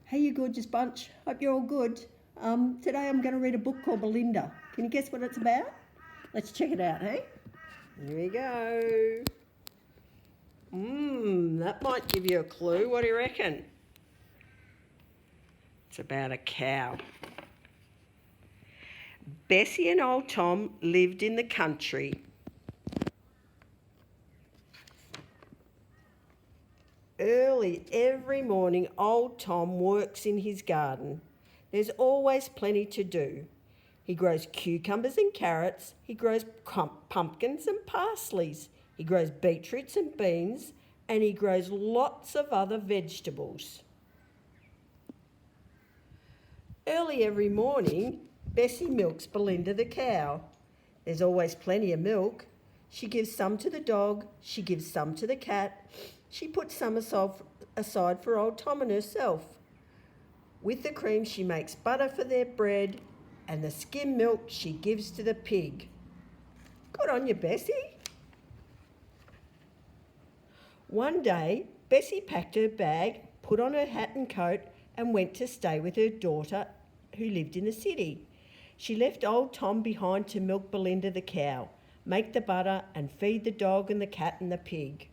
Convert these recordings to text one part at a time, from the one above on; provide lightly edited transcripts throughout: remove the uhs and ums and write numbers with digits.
Hey, you gorgeous bunch. Hope you're all good. Today I'm going to read a book called Belinda. Can you guess what it's about? Let's check it out, hey? Here we go. That might give you a clue. What do you reckon? It's about a cow. Bessie and old Tom lived in the country. Early every morning, old Tom works in his garden. There's always plenty to do. He grows cucumbers and carrots. He grows pumpkins and parsleys. He grows beetroots and beans. And he grows lots of other vegetables. Early every morning, Bessie milks Belinda the cow. There's always plenty of milk. She gives some to the dog. She gives some to the cat. She puts some aside for old Tom and herself. With the cream, she makes butter for their bread, and the skim milk she gives to the pig. Good on you, Bessie. One day, Bessie packed her bag, put on her hat and coat, and went to stay with her daughter who lived in the city. She left old Tom behind to milk Belinda the cow, make the butter, and feed the dog and the cat and the pig.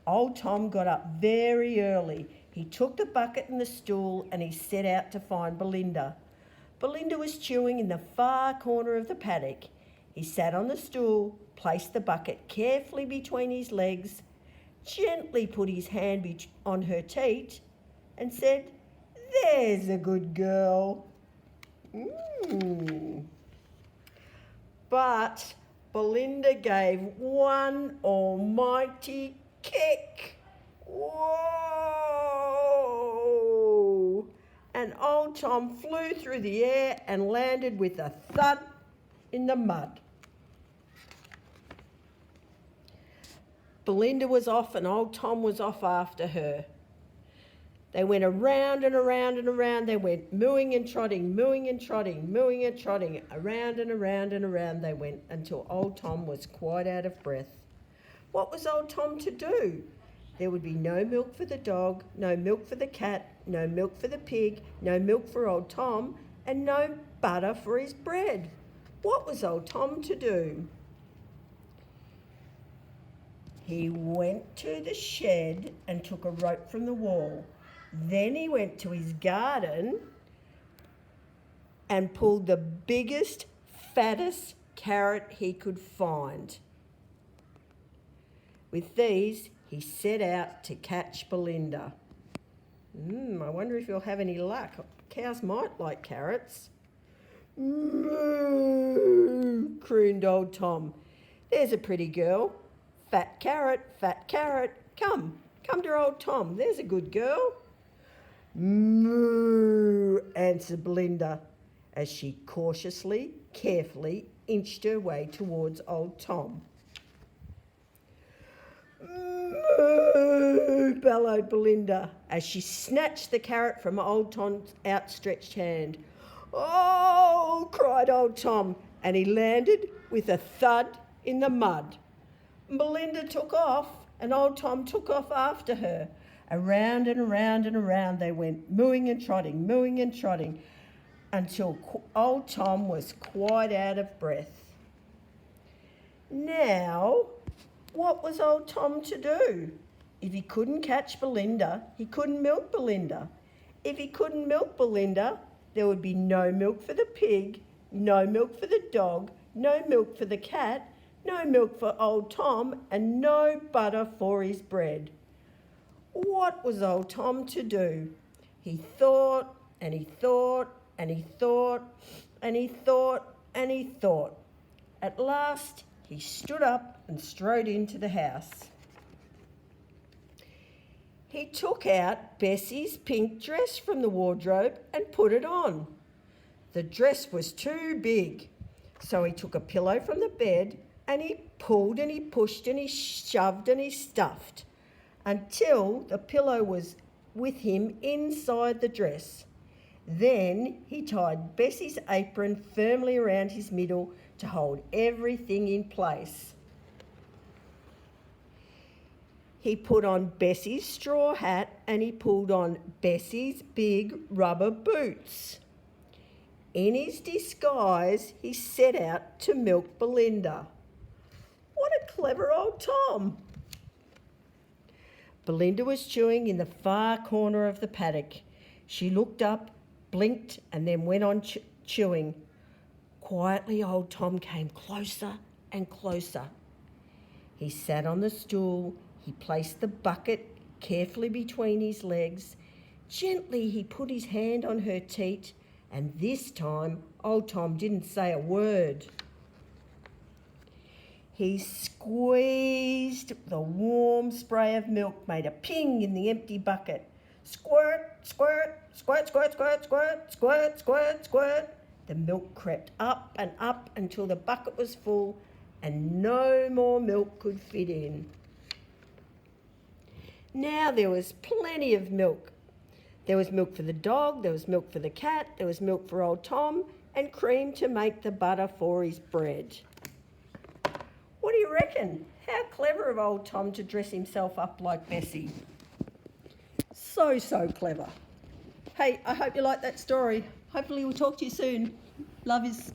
Old Tom got up very early. He took the bucket and the stool and he set out to find Belinda. Belinda was chewing in the far corner of the paddock. He sat on the stool, placed the bucket carefully between his legs, gently put his hand on her teat and said, "There's a good girl." But Belinda gave one almighty kick. Whoa! And old Tom flew through the air and landed with a thud in the mud. Belinda was off and old Tom was off after her. They went around and around and around. They went mooing and trotting, mooing and trotting, mooing and trotting. Around and around and around they went until old Tom was quite out of breath. What was old Tom to do? There would be no milk for the dog, no milk for the cat, no milk for the pig, no milk for old Tom, and no butter for his bread. What was old Tom to do? He went to the shed and took a rope from the wall. Then he went to his garden and pulled the biggest, fattest carrot he could find. With these, he set out to catch Belinda. I wonder if he'll have any luck. Cows might like carrots. Moo, crooned old Tom. There's a pretty girl. Fat carrot, come to old Tom. There's a good girl. Moo, answered Belinda, as she cautiously, carefully inched her way towards old Tom. Moo, bellowed Belinda, as she snatched the carrot from old Tom's outstretched hand. Oh, cried old Tom, and he landed with a thud in the mud. Belinda took off, and old Tom took off after her. Around and around and around they went, mooing and trotting, until old Tom was quite out of breath. Now, what was old Tom to do? If he couldn't catch Belinda, he couldn't milk Belinda. If he couldn't milk Belinda, there would be no milk for the pig, no milk for the dog, no milk for the cat, no milk for old Tom, and no butter for his bread. What was old Tom to do? He thought, and he thought, and he thought, and he thought, and he thought. At last, he stood up and strode into the house. He took out Bessie's pink dress from the wardrobe and put it on. The dress was too big, so he took a pillow from the bed and he pulled and he pushed and he shoved and he stuffed until the pillow was with him inside the dress. Then he tied Bessie's apron firmly around his middle to hold everything in place. He put on Bessie's straw hat and he pulled on Bessie's big rubber boots. In his disguise, he set out to milk Belinda. What a clever old Tom! Belinda was chewing in the far corner of the paddock. She looked up, blinked, and then went on chewing. Quietly, old Tom came closer and closer. He sat on the stool. He placed the bucket carefully between his legs. Gently, he put his hand on her teat, and this time, old Tom didn't say a word. He squeezed the warm spray of milk, made a ping in the empty bucket. Squirt, squirt, squirt, squirt, squirt, squirt, squirt, squirt, squirt. The milk crept up and up until the bucket was full and no more milk could fit in. Now there was plenty of milk. There was milk for the dog, there was milk for the cat, there was milk for old Tom, and cream to make the butter for his bread. What do you reckon? How clever of old Tom to dress himself up like Bessie. So clever. Hey, I hope you like that story. Hopefully we'll talk to you soon. Love yous.